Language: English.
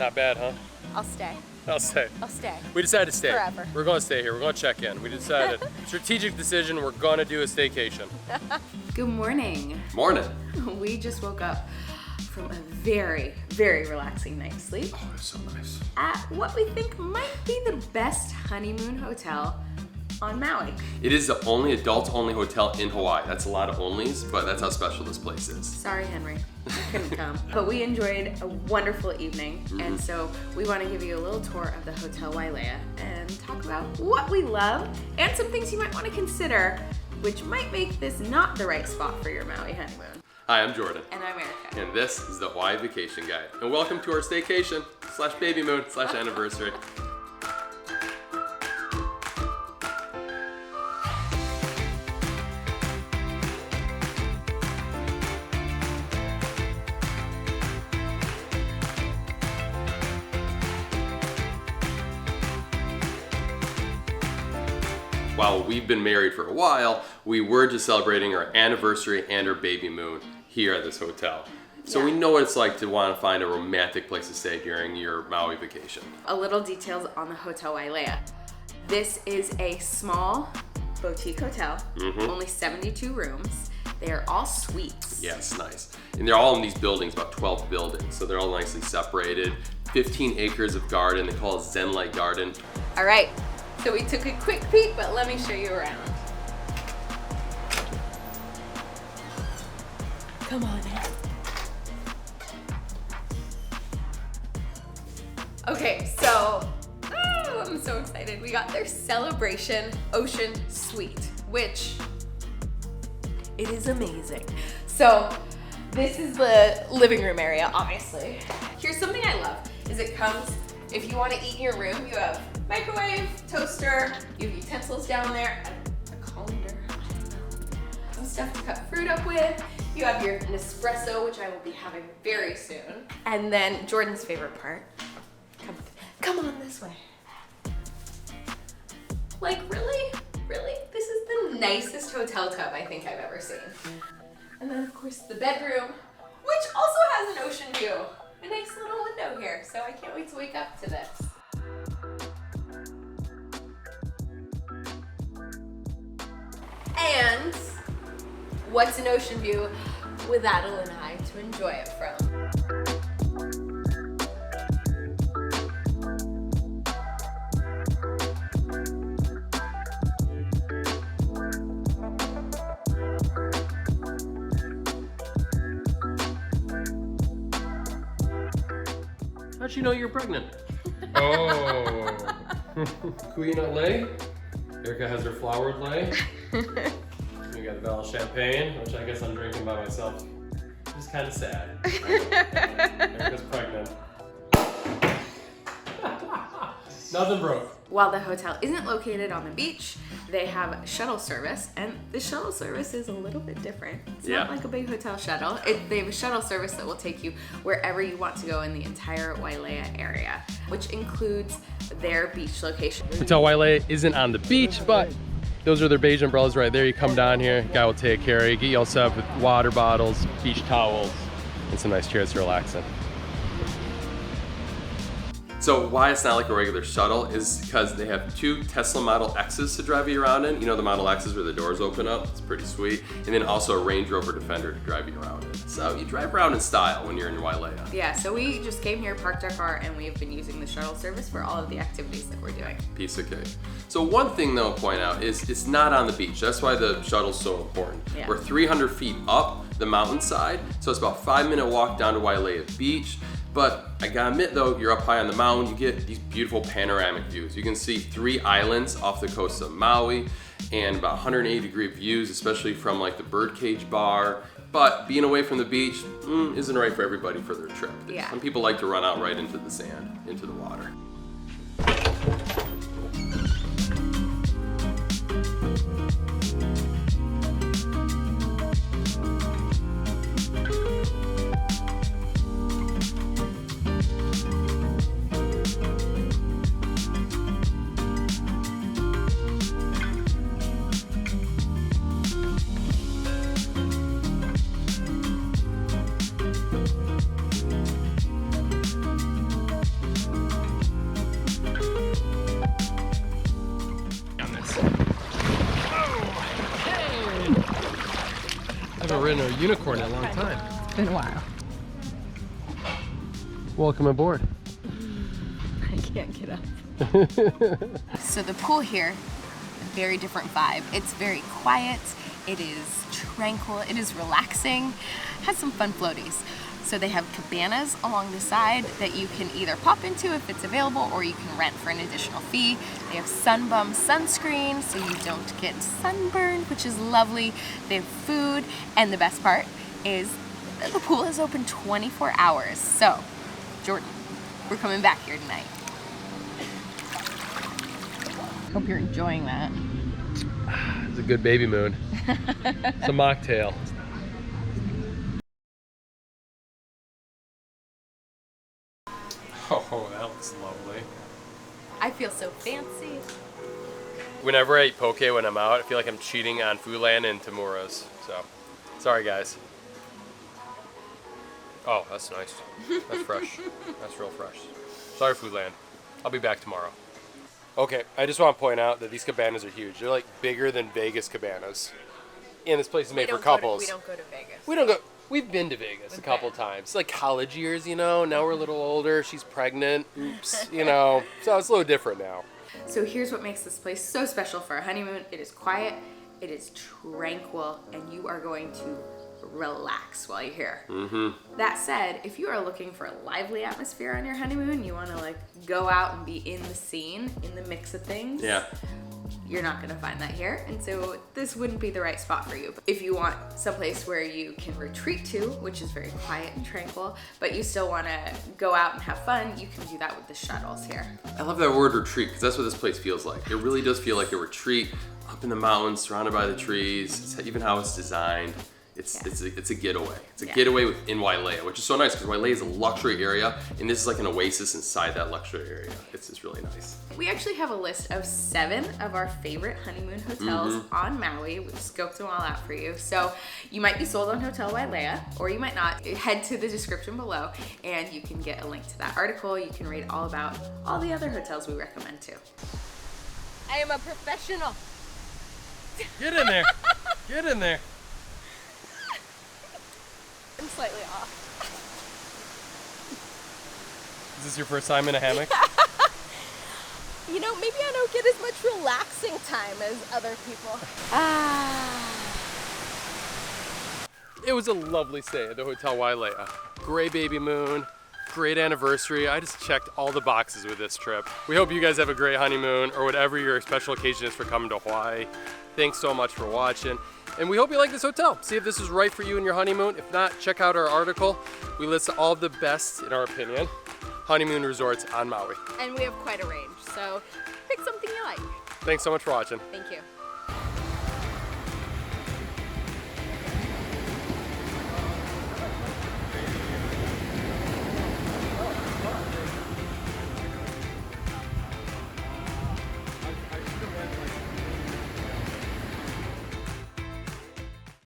Not bad, huh? I'll stay. I'll stay. I'll stay. We decided to stay. Forever. We're going to stay here. We're going to check in. We decided, strategic decision, we're going to do a staycation. Good morning. Morning. We just woke up from a very, very relaxing night's sleep Oh, it's so nice. at what we think might be the best honeymoon hotel on Maui. It is the only adult-only hotel in Hawaii. That's a lot of onlys, but that's how special this place is. Sorry, Henry, you couldn't come. But we enjoyed a wonderful evening, and so we want to give you a little tour of the Hotel Wailea and talk about what we love and some things you might want to consider, which might make this not the right spot for your Maui honeymoon. Hi, I'm Jordan. And I'm Erica. And this is the Hawaii Vacation Guide. And welcome to our staycation / baby moon / anniversary. While we've been married for a while, we were just celebrating our anniversary and our baby moon here at this hotel. So we know what it's like to want to find a romantic place to stay during your Maui vacation. A little details on the Hotel Wailea. This is a small boutique hotel, only 72 rooms. They are all suites. Yes, nice. And they're all in these buildings, about 12 buildings. So they're all nicely separated. 15 acres of garden. They call it Zen-like garden. All right, so we took a quick peek, but let me show you around. Come on in. Okay, so, I'm so excited. We got their Celebration Ocean Suite, which it is amazing. So this is the living room area, obviously. Here's something I love, is it comes, if you want to eat in your room, you have microwave, toaster, you have utensils down there, a colander, I don't know, some stuff to cut fruit up with. You have your Nespresso, which I will be having very soon. And then Jordan's favorite part, come on this way. Like, really? Really? This is the nicest hotel tub I think I've ever seen. And then of course the bedroom, which also has an ocean view. A nice little window here, so I can't wait to wake up to this. And what's an ocean view with Adel and I to enjoy it from? How'd you know you're pregnant? Oh. Queen at lay. Erica has her flowered lay. We got a bottle of champagne, which I guess I'm drinking by myself. It's kind of sad. Erica's pregnant. Nothing broke. While the hotel isn't located on the beach, they have shuttle service, and the shuttle service is a little bit different. It's not like a big hotel shuttle. They have a shuttle service that will take you wherever you want to go in the entire Wailea area, which includes their beach location. Hotel Wailea isn't on the beach, but those are their beige umbrellas right there. You come down here, guy will take care of you. Get you all set up with water bottles, beach towels, and some nice chairs to relax in. So why it's not like a regular shuttle is because they have two Tesla Model X's to drive you around in. You know the Model X's where the doors open up? It's pretty sweet. And then also a Range Rover Defender to drive you around in. So you drive around in style when you're in Wailea. Yeah, so we just came here, parked our car, and we've been using the shuttle service for all of the activities that we're doing. Piece of cake. So one thing though to point out is it's not on the beach. That's why the shuttle's so important. Yeah. We're 300 feet up the mountainside, so it's about a 5-minute walk down to Wailea Beach. But I gotta admit though, you're up high on the mountain, you get these beautiful panoramic views. You can see 3 islands off the coast of Maui and about 180-degree views, especially from like the birdcage bar. But being away from the beach isn't right for everybody for their trip. Yeah. Some people like to run out right into the sand, into the water. haven't ridden a unicorn in a long time. It's been a while. Welcome aboard. I can't get up. So the pool here, very different vibe. It's very quiet, it is tranquil, it is relaxing, has some fun floaties. So they have cabanas along the side that you can either pop into if it's available or you can rent for an additional fee. They have Sunbum sunscreen so you don't get sunburned, which is lovely. They have food, and the best part is the pool is open 24 hours. So, Jordan, we're coming back here tonight. Hope you're enjoying that. It's a good baby moon. It's a mocktail. Oh, that looks lovely. I feel so fancy. Whenever I eat poke when I'm out, I feel like I'm cheating on Foodland and Tamura's. So, sorry guys. Oh, that's nice. That's fresh. That's real fresh. Sorry Foodland. I'll be back tomorrow. Okay, I just want to point out that these cabanas are huge. They're like bigger than Vegas cabanas. And this place is made for couples. We don't go to Vegas. We don't go. We've been to Vegas a couple times. Like college years, you know. Now we're a little older. She's pregnant. Oops. You know. So it's a little different now. So here's what makes this place so special for a honeymoon. It is quiet, it is tranquil, and you are going to relax while you're here. That said, if you are looking for a lively atmosphere on your honeymoon, you want to like go out and be in the scene, in the mix of things. Yeah. You're not gonna find that here, and so this wouldn't be the right spot for you. But if you want someplace where you can retreat to, which is very quiet and tranquil, but you still wanna go out and have fun, you can do that with the shuttles here. I love that word retreat because that's what this place feels like. It really does feel like a retreat up in the mountains, surrounded by the trees. It's even how it's designed. It's a getaway. It's a getaway in Wailea, which is so nice because Wailea is a luxury area, and this is like an oasis inside that luxury area. It's just really nice. We actually have a list of 7 of our favorite honeymoon hotels on Maui. We've scoped them all out for you. So you might be sold on Hotel Wailea, or you might not. Head to the description below, and you can get a link to that article. You can read all about all the other hotels we recommend too. I am a professional. Get in there. Get in there. I'm slightly off. Is this your first time in a hammock? You know, maybe I don't get as much relaxing time as other people. It was a lovely stay at the Hotel Wailea. Great baby moon, great anniversary. I just checked all the boxes with this trip. We hope you guys have a great honeymoon or whatever your special occasion is for coming to Hawaii. Thanks so much for watching. And we hope you like this hotel. See if this is right for you and your honeymoon. If not, check out our article. We list all of the best, in our opinion, honeymoon resorts on Maui. And we have quite a range, so pick something you like. Thanks so much for watching. Thank you.